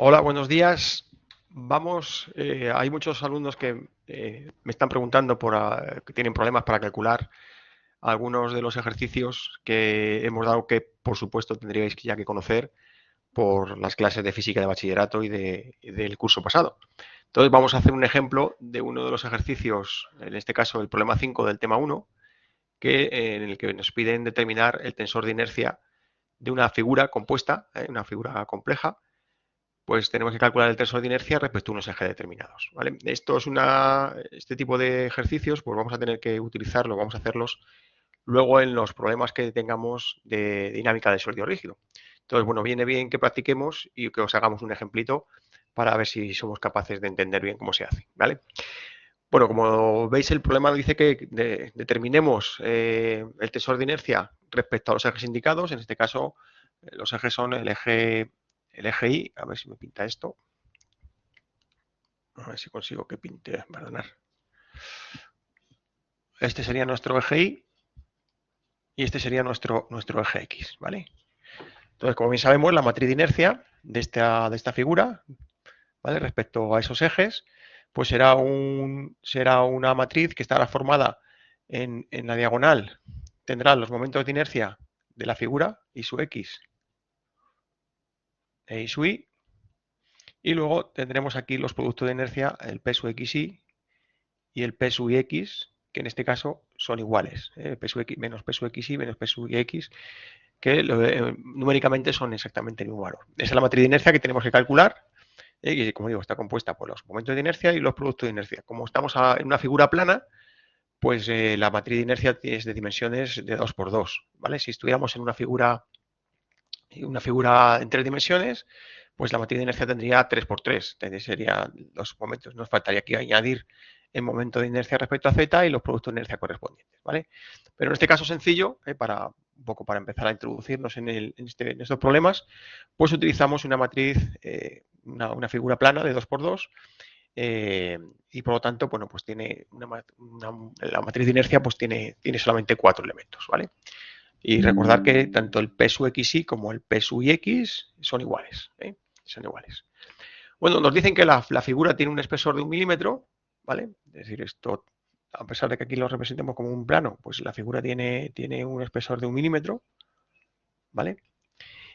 Hola, buenos días. Hay muchos alumnos que me están preguntando que tienen problemas para calcular algunos de los ejercicios que hemos dado que, por supuesto, tendríais ya que conocer por las clases de física de bachillerato y del curso pasado. Entonces vamos a hacer un ejemplo de uno de los ejercicios, en este caso el problema 5 del tema 1, en el que nos piden determinar el tensor de inercia de una figura compuesta, una figura compleja, pues tenemos que calcular el tensor de inercia respecto a unos ejes determinados, ¿vale? Este tipo de ejercicios, pues vamos a tener que utilizarlo, vamos a hacerlos luego en los problemas que tengamos de dinámica de sólido rígido. Entonces, bueno, viene bien que practiquemos y que os hagamos un ejemplito para ver si somos capaces de entender bien cómo se hace, ¿vale? Bueno, como veis, el problema dice que determinemos el tensor de inercia respecto a los ejes indicados. En este caso, los ejes son el eje Y, a ver si me pinta esto. A ver si consigo que pinte, perdonar. Este sería nuestro eje Y y este sería nuestro eje X, ¿vale? Entonces, como bien sabemos, la matriz de inercia de esta figura, ¿vale? Respecto a esos ejes, pues será una matriz que estará formada en la diagonal. Tendrá los momentos de inercia de la figura y su X e y su Y. Y luego tendremos aquí los productos de inercia, el P sub XY y el P sub X, que en este caso son iguales. P sub X menos P sub XY menos P sub X, que numéricamente son exactamente el mismo valor. Esa es la matriz de inercia que tenemos que calcular, y como digo, está compuesta por los momentos de inercia y los productos de inercia. Como estamos en una figura plana, pues la matriz de inercia es de dimensiones de 2 por 2, ¿vale? Si estuviéramos en una figura en 3 dimensiones, pues la matriz de inercia tendría 3 por 3, serían los momentos. Nos faltaría aquí añadir el momento de inercia respecto a z y los productos de inercia correspondientes, ¿vale? Pero en este caso sencillo, un poco para empezar a introducirnos en estos problemas, pues utilizamos una matriz, una figura plana de 2 por 2, y por lo tanto, bueno, pues tiene la matriz de inercia pues tiene solamente 4 elementos, ¿vale? Y recordar que tanto el P sub XY como el P sub X son iguales, ¿eh? Son iguales. Bueno, nos dicen que la figura tiene un espesor de 1 milímetro, ¿vale? Es decir, esto, a pesar de que aquí lo representemos como un plano, pues la figura tiene un espesor de 1 milímetro, ¿vale?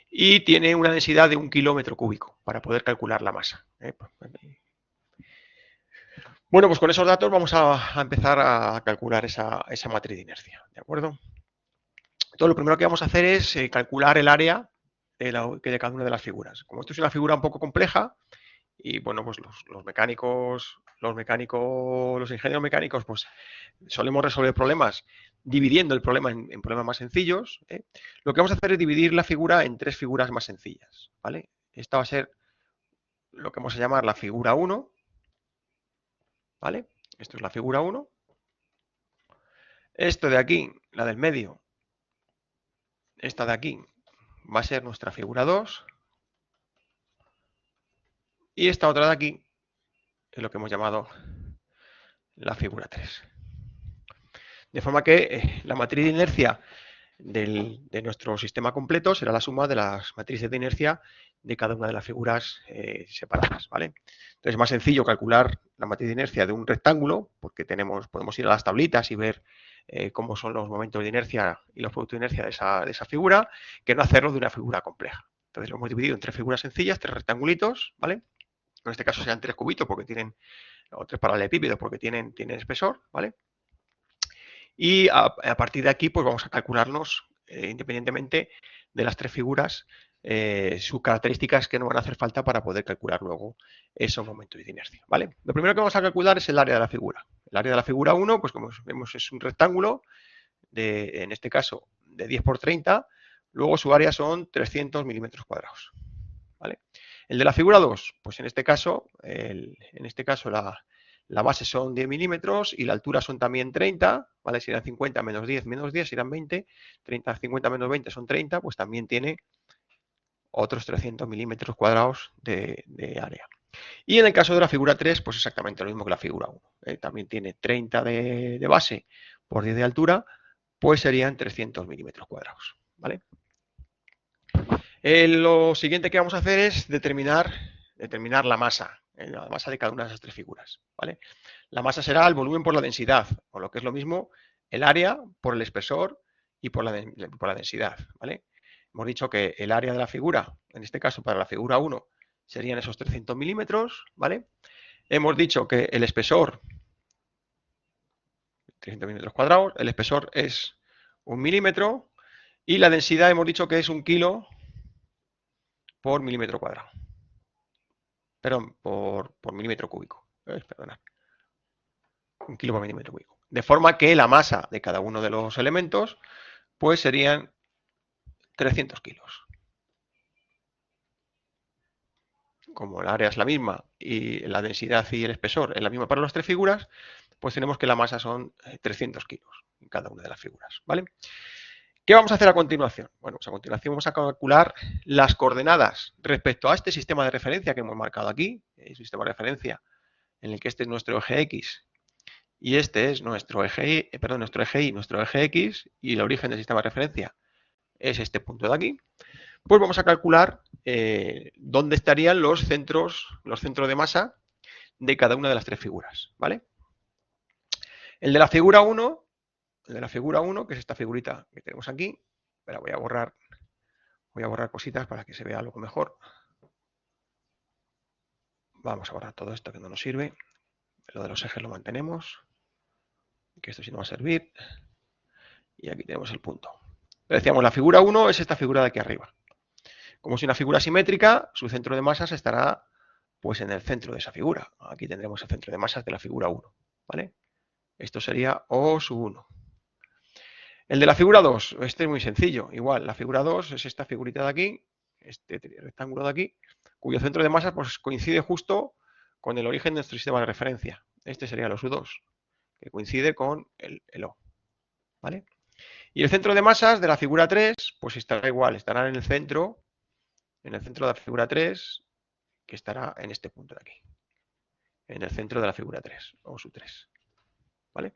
Y tiene una densidad de 1 kilómetro cúbico para poder calcular la masa, ¿eh? Bueno, pues con esos datos vamos a empezar a calcular esa matriz de inercia, ¿de acuerdo? Entonces, lo primero que vamos a hacer es calcular el área de cada una de las figuras. Como esto es una figura un poco compleja, y bueno, pues los ingenieros mecánicos, pues solemos resolver problemas dividiendo el problema en problemas más sencillos, ¿eh? Lo que vamos a hacer es dividir la figura en 3 figuras más sencillas, ¿vale? Esta va a ser lo que vamos a llamar la figura 1, ¿vale? Esto es la figura 1. Esto de aquí, la del medio, esta de aquí, va a ser nuestra figura 2. Y esta otra de aquí es lo que hemos llamado la figura 3. De forma que la matriz de inercia de nuestro sistema completo será la suma de las matrices de inercia de cada una de las figuras separadas, ¿vale? Entonces es más sencillo calcular la matriz de inercia de un rectángulo, porque podemos ir a las tablitas y ver cómo son los momentos de inercia y los productos de inercia de esa figura, que no hacerlo de una figura compleja. Entonces lo hemos dividido en 3 figuras sencillas, 3 rectangulitos, ¿vale? En este caso sean 3 cubitos porque tienen, o 3 paralelepípedos porque tienen espesor, ¿vale? Y a partir de aquí, pues vamos a calcularnos, independientemente de las 3 figuras, sus características que nos van a hacer falta para poder calcular luego esos momentos de inercia, ¿vale? Lo primero que vamos a calcular es el área de la figura. El área de la figura 1, pues como vemos, es un rectángulo, en este caso, de 10 por 30, luego su área son 300 milímetros cuadrados, ¿vale? El de la figura 2, pues en este caso, la base son 10 milímetros y la altura son también 30, ¿vale? Si eran 50 menos 10 serán 20, 30, 50 menos 20 son 30, pues también tiene otros 300 milímetros cuadrados de área. Y en el caso de la figura 3, pues exactamente lo mismo que la figura 1. También tiene 30 de base por 10 de altura, pues serían 300 milímetros cuadrados, ¿vale? Lo siguiente que vamos a hacer es determinar determinar la masa de cada una de esas tres figuras, ¿vale? La masa será el volumen por la densidad, o lo que es lo mismo, el área por el espesor y por la densidad, ¿vale? Hemos dicho que el área de la figura, en este caso para la figura 1, serían esos 300 milímetros, ¿vale? Hemos dicho que el espesor, 300 milímetros cuadrados, el espesor es 1 milímetro y la densidad hemos dicho que es 1 kilo por milímetro cuadrado. Perdón, por milímetro cúbico. Perdonad. 1 kilo por milímetro cúbico. De forma que la masa de cada uno de los elementos pues serían 300 kilos. Como el área es la misma y la densidad y el espesor es la misma para las tres figuras, pues tenemos que la masa son 300 kilos en cada una de las figuras, ¿vale? ¿Qué vamos a hacer a continuación? Bueno, pues a continuación vamos a calcular las coordenadas respecto a este sistema de referencia que hemos marcado aquí, el sistema de referencia en el que este es nuestro eje X y este es nuestro eje Y, nuestro eje X, y el origen del sistema de referencia es este punto de aquí. Pues vamos a calcular dónde estarían los centros de masa de cada una de las tres figuras, ¿vale? El de la figura 1, que es esta figurita que tenemos aquí, pero voy a borrar cositas para que se vea algo mejor. Vamos a borrar todo esto que no nos sirve. Lo de los ejes lo mantenemos, que esto sí no va a servir. Y aquí tenemos el punto. Pero decíamos, la figura 1 es esta figura de aquí arriba. Como es una figura simétrica, su centro de masas estará pues en el centro de esa figura. Aquí tendremos el centro de masas de la figura 1, ¿vale? Esto sería O1. El de la figura 2, este es muy sencillo. Igual, la figura 2 es esta figurita de aquí, este rectángulo de aquí, cuyo centro de masas pues, coincide justo con el origen de nuestro sistema de referencia. Este sería el OSU2, que coincide con el O, ¿vale? Y el centro de masas de la figura 3, pues estará igual, estará en el centro de la figura 3, que estará en este punto de aquí, en el centro de la figura 3, OSU3, ¿vale?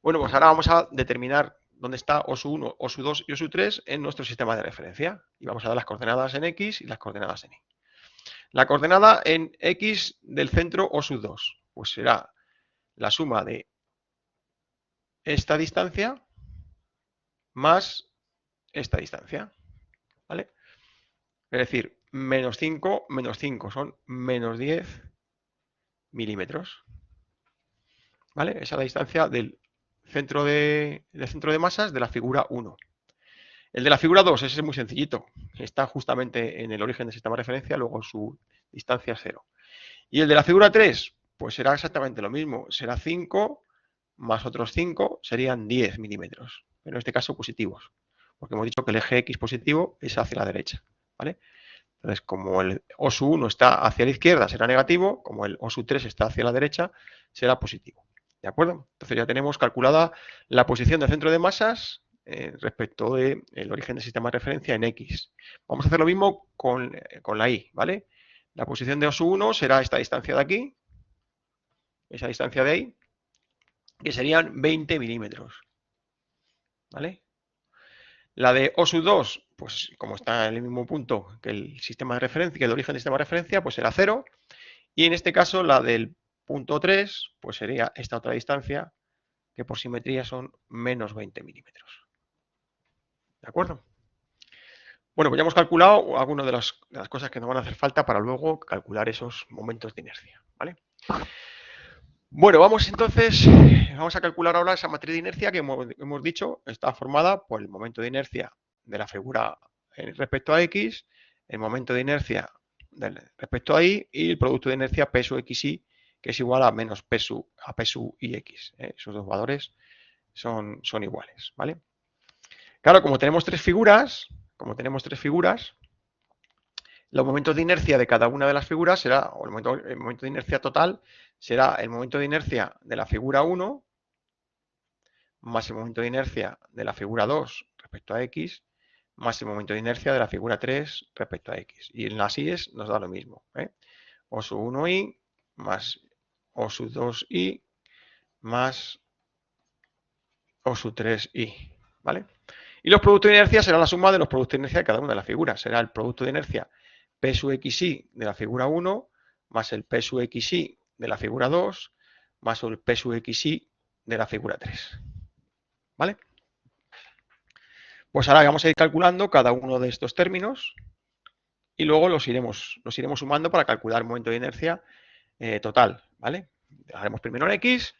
Bueno, pues ahora vamos a determinar dónde está OSU1, OSU2 y OSU3 en nuestro sistema de referencia. Y vamos a dar las coordenadas en X y las coordenadas en Y. La coordenada en X del centro OSU2, pues será la suma de esta distancia más esta distancia, ¿vale? Es decir, menos 5 son menos 10 milímetros, ¿vale? Esa es la distancia del centro de masas de la figura 1. El de la figura 2, ese es muy sencillito, está justamente en el origen del sistema de referencia, luego su distancia es 0. Y el de la figura 3, pues será exactamente lo mismo, será 5 más otros 5, serían 10 milímetros, pero en este caso positivos, porque hemos dicho que el eje X positivo es hacia la derecha, ¿vale? Entonces, como el OSU1 está hacia la izquierda, será negativo, como el OSU3 está hacia la derecha, será positivo, ¿de acuerdo? Entonces ya tenemos calculada la posición del centro de masas respecto del origen del sistema de referencia en X. Vamos a hacer lo mismo con la Y, ¿vale? La posición de OSU1 será esta distancia de aquí, esa distancia de ahí, que serían 20 milímetros, ¿vale? La de OSU2, pues como está en el mismo punto que el sistema de referencia, que el origen del sistema de referencia, pues será 0. Y en este caso la del punto 3, pues sería esta otra distancia, que por simetría son menos 20 milímetros. ¿De acuerdo? Bueno, pues ya hemos calculado algunas de las cosas que nos van a hacer falta para luego calcular esos momentos de inercia, ¿vale? Bueno, vamos a calcular ahora esa matriz de inercia que hemos dicho está formada por el momento de inercia de la figura respecto a X, el momento de inercia respecto a Y y el producto de inercia P sub XY, que es igual a menos P sub y X. Esos dos valores son iguales, ¿vale? Claro, como tenemos tres figuras, los momentos de inercia de cada una de las figuras será, o el momento de inercia total será el momento de inercia de la figura 1 más el momento de inercia de la figura 2 respecto a X más el momento de inercia de la figura 3 respecto a X. Y en las Y's nos da lo mismo. O1Y más O2Y más O3Y. ¿Vale? Y los productos de inercia serán la suma de los productos de inercia de cada una de las figuras. Será el producto de inercia P sub xy de la figura 1 más el P sub xy de la figura 2 más el P sub xy de la figura 3. ¿Vale? Pues ahora vamos a ir calculando cada uno de estos términos y luego los iremos sumando para calcular el momento de inercia total. ¿Vale? Lo haremos primero en X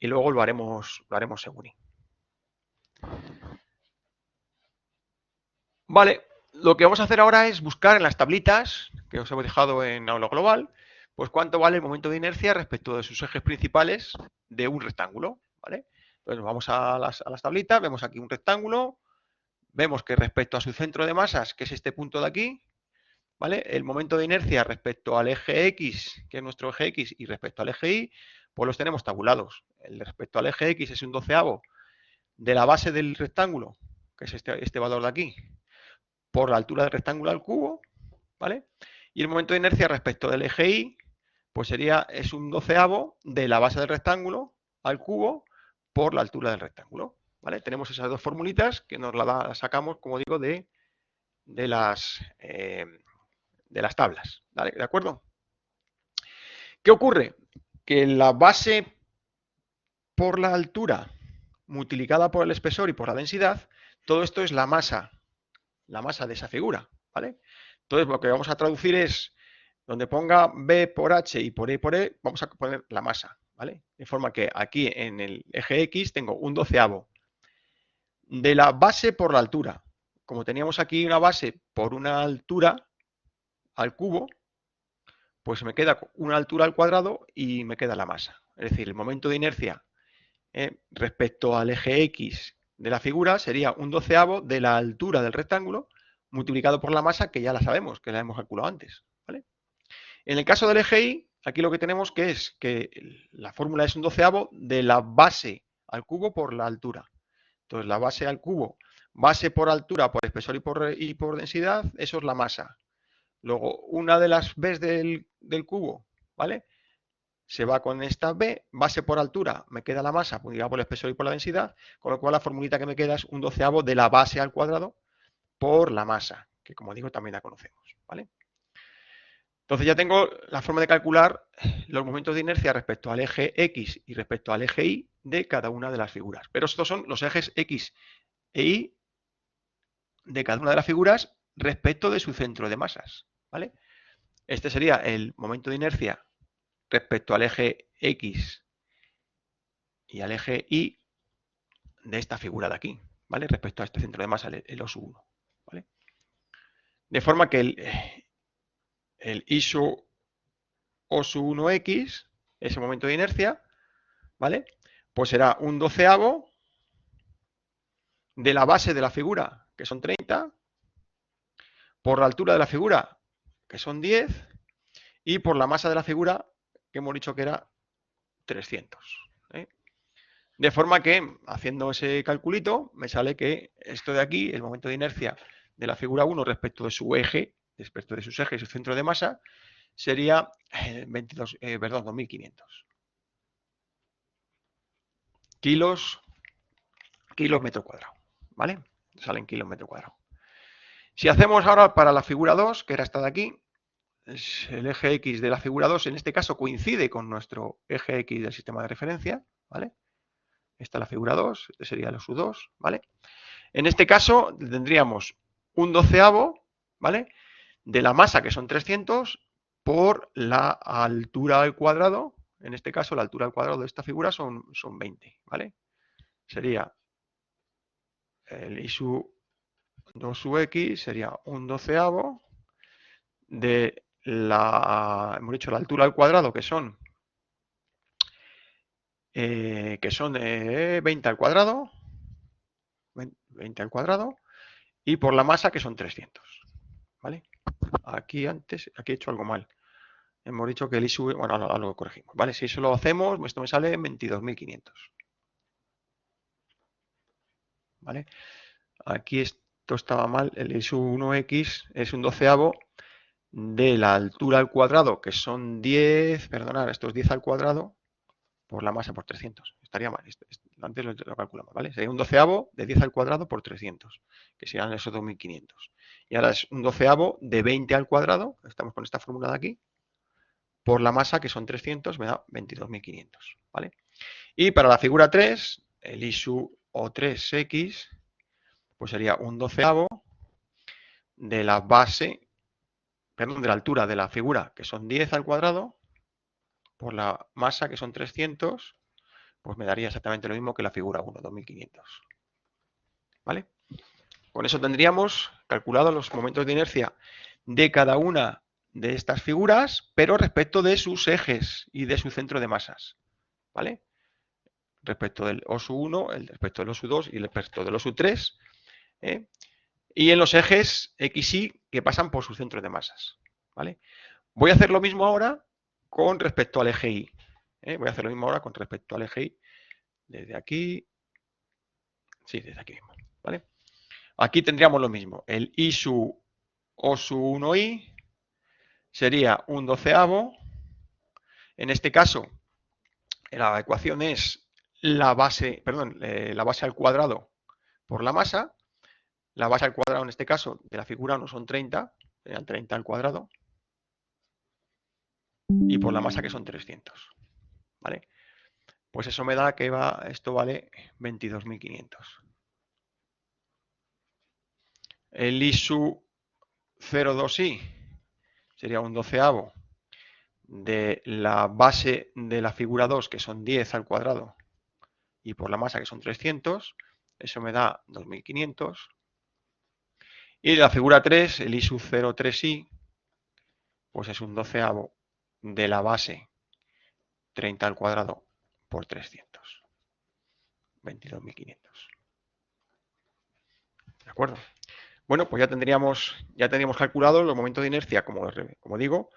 y luego lo haremos según Y. Vale, lo que vamos a hacer ahora es buscar en las tablitas que os he dejado en aula global, pues cuánto vale el momento de inercia respecto de sus ejes principales de un rectángulo. ¿Vale? Entonces vamos a las tablitas, vemos aquí un rectángulo, vemos que respecto a su centro de masas, que es este punto de aquí, ¿vale? El momento de inercia respecto al eje X, que es nuestro eje X, y respecto al eje Y, pues los tenemos tabulados. El respecto al eje X es un 12avo de la base del rectángulo, que es este valor de aquí, por la altura del rectángulo al cubo, ¿vale? Y el momento de inercia respecto del eje Y, pues es un 12avo de la base del rectángulo al cubo por la altura del rectángulo, ¿vale? Tenemos esas dos formulitas que nos las sacamos, como digo, de las tablas, ¿vale? ¿De acuerdo? ¿Qué ocurre? Que la base por la altura multiplicada por el espesor y por la densidad, todo esto es la masa de esa figura, ¿vale? Entonces lo que vamos a traducir es, donde ponga B por H y por E por E, vamos a poner la masa, ¿vale? De forma que aquí en el eje X tengo un 12avo de la base por la altura. Como teníamos aquí una base por una altura al cubo, pues me queda una altura al cuadrado y me queda la masa. Es decir, el momento de inercia respecto al eje X de la figura sería un 12avo de la altura del rectángulo multiplicado por la masa, que ya la sabemos, que la hemos calculado antes. ¿Vale? En el caso del eje Y, aquí lo que tenemos que es que la fórmula es un 12avo de la base al cubo por la altura. Entonces, la base al cubo, base por altura, por espesor y por densidad, eso es la masa. Luego, una de las B's del cubo, ¿vale? Se va con esta B, base por altura, me queda la masa multiplicada por el espesor y por la densidad, con lo cual la formulita que me queda es un 12avo de la base al cuadrado por la masa, que como digo también la conocemos, ¿vale? Entonces ya tengo la forma de calcular los momentos de inercia respecto al eje X y respecto al eje Y de cada una de las figuras. Pero estos son los ejes X e Y de cada una de las figuras respecto de su centro de masas, ¿vale? Este sería el momento de inercia respecto al eje X y al eje Y de esta figura de aquí, ¿vale? Respecto a este centro de masa, el O1, ¿vale? De forma que el I sub O1X, ese momento de inercia, ¿vale? Pues será un 12avo de la base de la figura, que son 30, por la altura de la figura, que son 10, y por la masa de la figura, que hemos dicho que era 300. ¿eh? De forma que, haciendo ese calculito, me sale que esto de aquí, el momento de inercia de la figura 1 respecto de su eje, respecto de sus ejes y su centro de masa, sería 2500 kilos metro cuadrado, ¿vale? Salen kilos metro cuadrado. Si hacemos ahora para la figura 2, que era esta de aquí, el eje X de la figura 2, en este caso coincide con nuestro eje X del sistema de referencia, ¿vale? Esta es la figura 2, este sería el SU2, ¿vale? En este caso tendríamos un 12avo, ¿vale? De la masa, que son 300, por la altura al cuadrado. En este caso, la altura al cuadrado de esta figura son 20, ¿vale? Sería el I sub 2 sub X, sería un 12avo de hemos dicho la altura al cuadrado, que son 20 al cuadrado, 20 al cuadrado, y por la masa, que son 300, ¿vale? Aquí he hecho algo mal. Hemos dicho que el I sub, bueno, ahora lo corregimos, ¿vale? Si eso lo hacemos, esto me sale 22.500, ¿vale? Aquí esto estaba mal, el I sub 1X es un 12avo de la altura al cuadrado, que son 10, perdonad, esto es 10 al cuadrado, por la masa por 300. Estaría mal, antes lo calculamos, ¿vale? Sería un doceavo de 10 al cuadrado por 300, que serían esos 2500. Y ahora es un doceavo de 20 al cuadrado, estamos con esta fórmula de aquí, por la masa, que son 300, me da 22.500, ¿vale? Y para la figura 3, el ISU O3X, pues sería un doceavo de la base, perdón, de la altura de la figura, que son 10 al cuadrado, por la masa, que son 300, pues me daría exactamente lo mismo que la figura 1, 2500. ¿Vale? Con eso tendríamos calculados los momentos de inercia de cada una de estas figuras, pero respecto de sus ejes y de su centro de masas. ¿Vale? Respecto del OSU 1, respecto del OSU 2 y respecto del OSU 3. Y en los ejes X, Y que pasan por su centro de masas. ¿Vale? Voy a hacer lo mismo ahora con respecto al eje Y. Voy a hacer lo mismo ahora con respecto al eje Y. Desde aquí. Sí, desde aquí mismo. ¿Vale? Aquí tendríamos lo mismo. El ISU OSU 1I sería un doceavo. En este caso, la ecuación es la base, perdón, la base al cuadrado por la masa. La base al cuadrado en este caso de la figura 1 son 30, serían 30 al cuadrado. Y por la masa, que son 300. ¿Vale? Pues eso me da que esto vale 22.500. El ISU 02I sería un doceavo de la base de la figura 2, que son 10 al cuadrado, y por la masa, que son 300, eso me da 2500. Y de la figura 3, el ISU 03I, pues es un doceavo de la base 30 al cuadrado por 300. 22.500. ¿De acuerdo? Bueno, pues ya tendríamos calculado los momentos de inercia, como digo,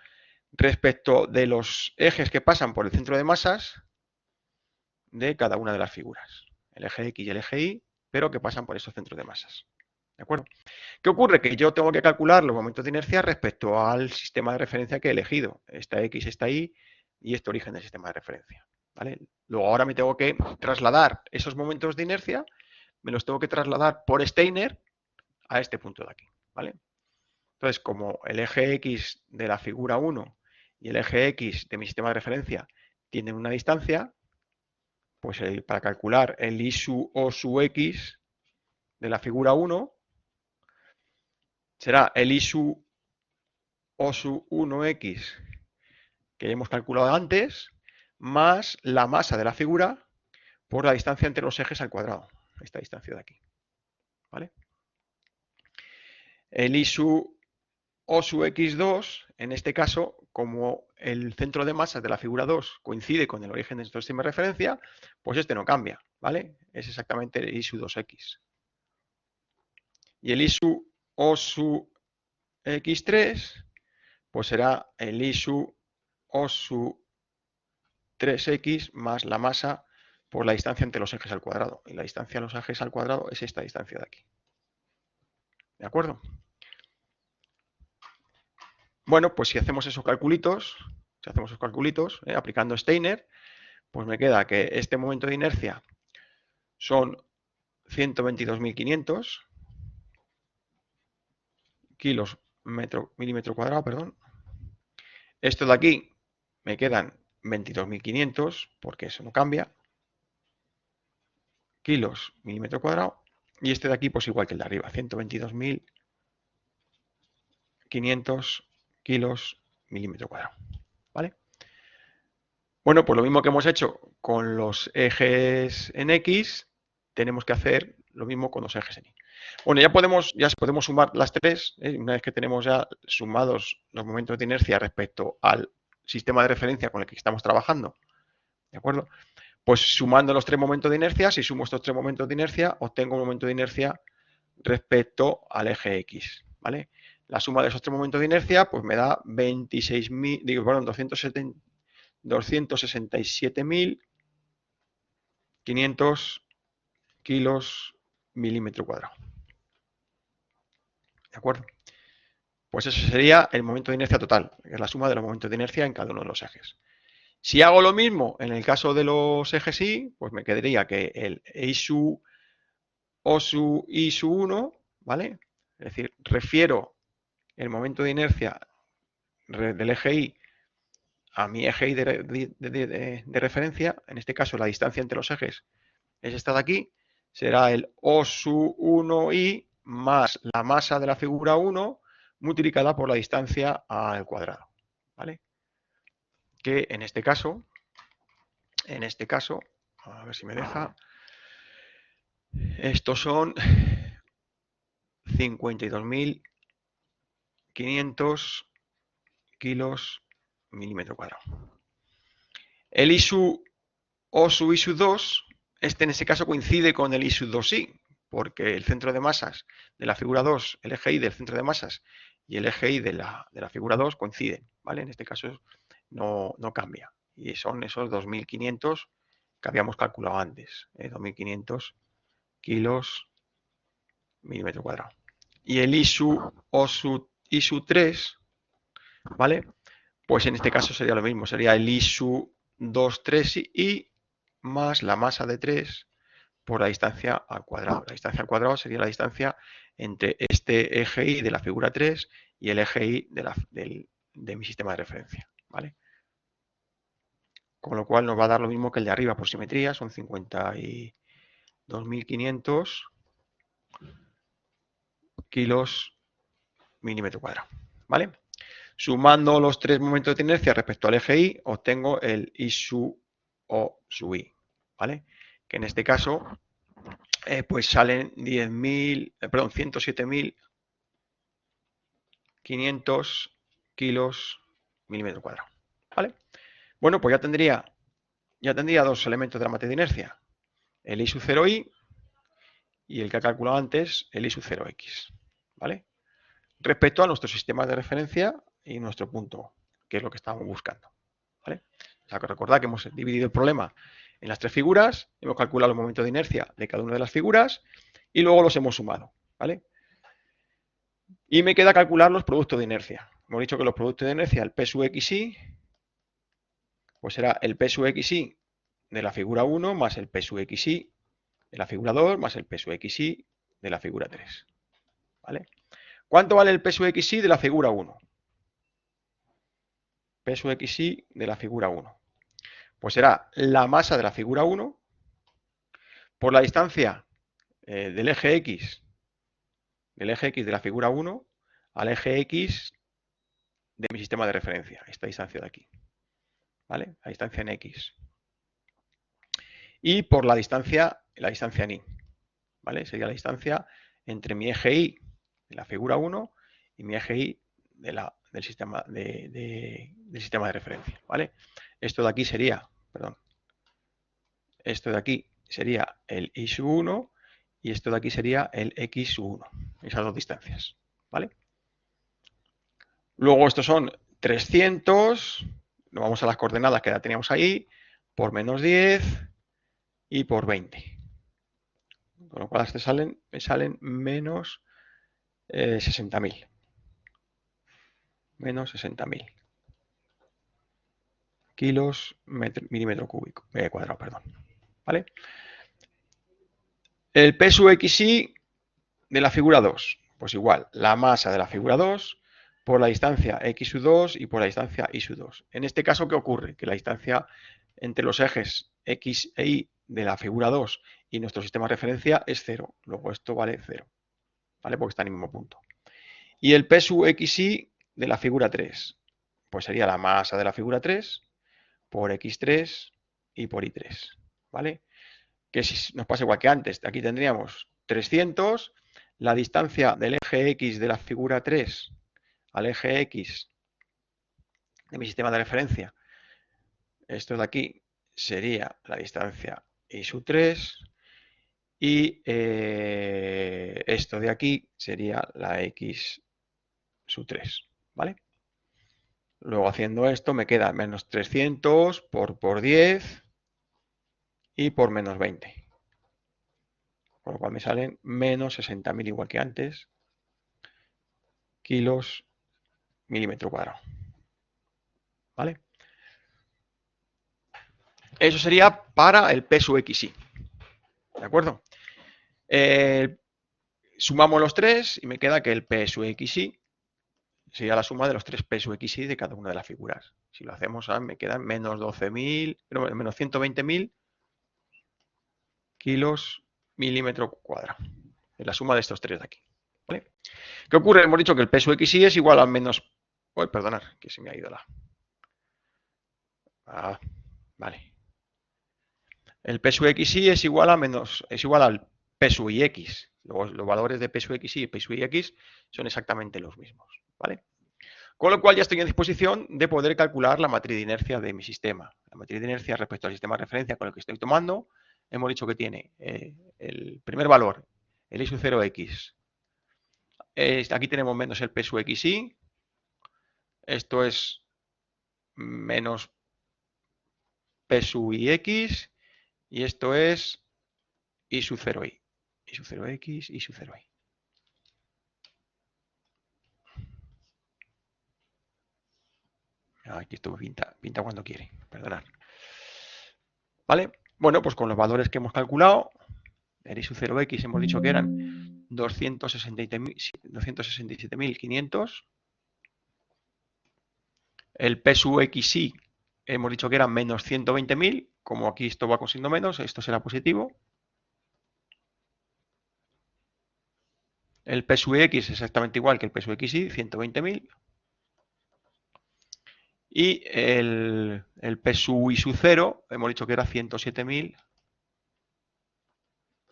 respecto de los ejes que pasan por el centro de masas de cada una de las figuras. El eje X y el eje Y, pero que pasan por esos centros de masas. ¿De acuerdo? ¿Qué ocurre? Que yo tengo que calcular los momentos de inercia respecto al sistema de referencia que he elegido. Esta X, esta Y y este origen del sistema de referencia. ¿Vale? Luego ahora me tengo que trasladar esos momentos de inercia, me los tengo que trasladar por Steiner a este punto de aquí. ¿Vale? Entonces, como el eje X de la figura 1 y el eje X de mi sistema de referencia tienen una distancia, pues para calcular el ISU O sub X de la figura 1 será el ISU O sub 1X que hemos calculado antes, más la masa de la figura por la distancia entre los ejes al cuadrado. Esta distancia de aquí. ¿Vale? El ISU O sub X2, en este caso, como el centro de masas de la figura 2 coincide con el origen de nuestro sistema de referencia, pues este no cambia, ¿vale? Es exactamente el ISU 2X. Y el ISU O sub X3, pues será el ISU O sub 3X más la masa por la distancia entre los ejes al cuadrado. Y la distancia de los ejes al cuadrado es esta distancia de aquí. ¿De acuerdo? Bueno, pues si hacemos esos calculitos, aplicando Steiner, pues me queda que este momento de inercia son 122.500 kilos milímetro cuadrado, perdón. Esto de aquí me quedan 22.500, porque eso no cambia, kilos milímetro cuadrado. Y este de aquí, pues igual que el de arriba, 122.500 kilos milímetro cuadrado. ¿Vale? Bueno, pues lo mismo que hemos hecho con los ejes en X, tenemos que hacer lo mismo con los ejes en Y. Bueno, ya podemos sumar las tres, una vez que tenemos ya sumados los momentos de inercia respecto al sistema de referencia con el que estamos trabajando. ¿De acuerdo? Pues sumando los tres momentos de inercia, si sumo estos tres momentos de inercia, obtengo un momento de inercia respecto al eje X. ¿Vale? La suma de esos tres momentos de inercia pues me da 267.500 kilos milímetro cuadrado. ¿De acuerdo? Pues eso sería el momento de inercia total, que es la suma de los momentos de inercia en cada uno de los ejes. Si hago lo mismo en el caso de los ejes Y, pues me quedaría que el I sub O sub I sub 1, ¿vale? Es decir, refiero el momento de inercia del eje Y a mi eje Y de referencia, en este caso la distancia entre los ejes es esta de aquí, será el O sub 1i más la masa de la figura 1 multiplicada por la distancia al cuadrado, ¿vale? Que en este caso, a ver si me deja, estos son 52.500 kilos milímetro cuadrado. El I sub O sub I sub 2, este en este caso coincide con el I sub 2i, porque el centro de masas de la figura 2, el eje Y del centro de masas y el eje Y de la figura 2 coinciden, ¿vale? En este caso no cambia. Y son esos 2.500 que habíamos calculado antes, 2.500 kilos milímetro cuadrado. Y el I sub O sub I sub 3, ¿vale? Pues en este caso sería lo mismo, sería el I sub 2, 3i más la masa de 3 por la distancia al cuadrado. La distancia al cuadrado sería la distancia entre este eje Y de la figura 3 y el eje Y de mi sistema de referencia, ¿vale? Con lo cual nos va a dar lo mismo que el de arriba por simetría, son 52.500 kilos milímetro cuadrado, ¿vale? Sumando los tres momentos de inercia respecto al eje Y, obtengo el I sub O sub I, ¿vale? Que en este caso, pues salen 107.500 kilos milímetro cuadrado, ¿vale? Bueno, pues ya tendría dos elementos de la matriz de inercia, el I sub 0i y el que ha calculado antes, el I sub 0x, ¿vale? Respecto a nuestro sistema de referencia y nuestro punto, que es lo que estamos buscando, ¿vale? O sea, que recordad que hemos dividido el problema en las tres figuras, hemos calculado los momentos de inercia de cada una de las figuras y luego los hemos sumado, ¿vale? Y me queda calcular los productos de inercia. Hemos dicho que los productos de inercia, el P sub xy, pues será el P sub xy de la figura 1 más el P sub xy de la figura 2 más el P sub xy de la figura 3, ¿vale? ¿Cuánto vale el P sub xy de la figura 1? P sub xy de la figura 1. Pues será la masa de la figura 1 por la distancia del eje X de la figura 1 al eje X de mi sistema de referencia, esta distancia de aquí, ¿vale? La distancia en X. Y por la distancia en Y, ¿vale? Sería la distancia entre mi eje Y de la figura 1 y mi eje Y del sistema de referencia, ¿vale? Esto de aquí sería, esto de aquí sería el Y sub 1 y esto de aquí sería el X sub 1, esas dos distancias, ¿vale? Luego estos son 300, nos vamos a las coordenadas que ya teníamos ahí, por menos 10 y por 20. Con lo cual me salen menos 60.000. Menos 60.000 kilos milímetro cúbico, cuadrado, perdón. ¿Vale? El P sub xy de la figura 2, pues igual, la masa de la figura 2 por la distancia x sub 2 y por la distancia y sub 2. En este caso, ¿qué ocurre? Que la distancia entre los ejes x e y de la figura 2 y nuestro sistema de referencia es 0. Luego esto vale 0, ¿vale? Porque está en el mismo punto. Y el P sub xy de la figura 3, pues sería la masa de la figura 3 por x3 y por y3, ¿vale? Que si nos pasa igual que antes, aquí tendríamos 300, la distancia del eje X de la figura 3 al eje X de mi sistema de referencia, esto de aquí sería la distancia Y sub 3 y esto de aquí sería la X sub 3, ¿vale? Luego haciendo esto me queda menos 300 por 10 y por menos 20. Con lo cual me salen menos 60.000 igual que antes, kilos milímetro cuadrado. ¿Vale? Eso sería para el PSU-XY. ¿De acuerdo? Sumamos los tres y me queda que el PSU-XY sería la suma de los tres PSU-XY de cada una de las figuras. Si lo hacemos, me quedan menos 12.000, menos 120.000 kilos milímetro cuadrado. Es la suma de estos tres de aquí. ¿Vale? ¿Qué ocurre? Hemos dicho que el PSU-XY es igual al menos... Uy, perdonad, que se me ha ido la... Vale. El PSU-XY es igual a es igual al PSU-X. Los valores de PSU-XY y PSU-X son exactamente los mismos. ¿Vale? Con lo cual ya estoy en disposición de poder calcular la matriz de inercia de mi sistema. La matriz de inercia respecto al sistema de referencia con el que estoy tomando, hemos dicho que tiene el primer valor, el I sub 0x. Aquí tenemos menos el P sub xy. Esto es menos P sub ix. Y esto es I sub 0i. I sub 0x, I sub 0i. Aquí esto pinta cuando quiere, perdonad. ¿Vale? Bueno, pues con los valores que hemos calculado, el I sub 0x hemos dicho que eran 267.500. El P sub xy hemos dicho que eran menos 120.000. Como aquí esto va con signo menos, esto será positivo. El P sub x es exactamente igual que el P sub xy, 120.000. Y el P sub I sub 0 hemos dicho que era 107.500.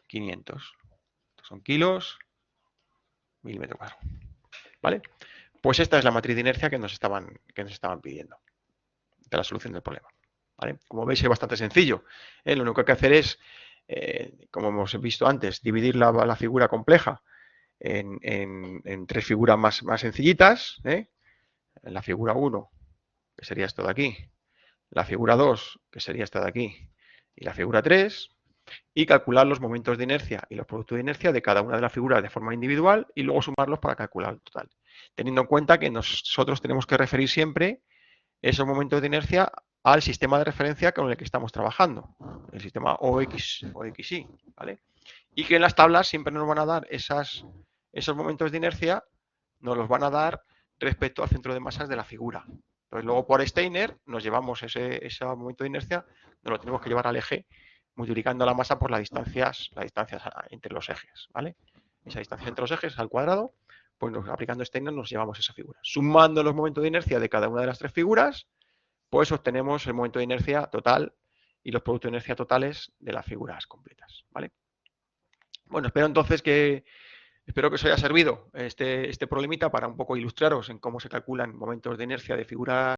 Estos son kilos, milímetro cuadrado. ¿Vale? Pues esta es la matriz de inercia que nos estaban pidiendo de la solución del problema. ¿Vale? Como veis es bastante sencillo. Lo único que hay que hacer es, como hemos visto antes, dividir la figura compleja en tres figuras más sencillitas. En la figura 1, que sería esto de aquí, la figura 2, que sería esta de aquí, y la figura 3, y calcular los momentos de inercia y los productos de inercia de cada una de las figuras de forma individual y luego sumarlos para calcular el total. Teniendo en cuenta que nosotros tenemos que referir siempre esos momentos de inercia al sistema de referencia con el que estamos trabajando, el sistema OX o XY, ¿vale? Y que en las tablas siempre nos van a dar esos momentos de inercia, nos los van a dar respecto al centro de masas de la figura. Entonces luego por Steiner nos llevamos ese momento de inercia, nos lo tenemos que llevar al eje multiplicando la masa por las distancias entre los ejes, ¿vale? Esa distancia entre los ejes al cuadrado, pues aplicando Steiner nos llevamos esa figura. Sumando los momentos de inercia de cada una de las tres figuras, pues obtenemos el momento de inercia total y los productos de inercia totales de las figuras completas, ¿vale? Bueno, espero que os haya servido este problemita para un poco ilustraros en cómo se calculan momentos de inercia de figuras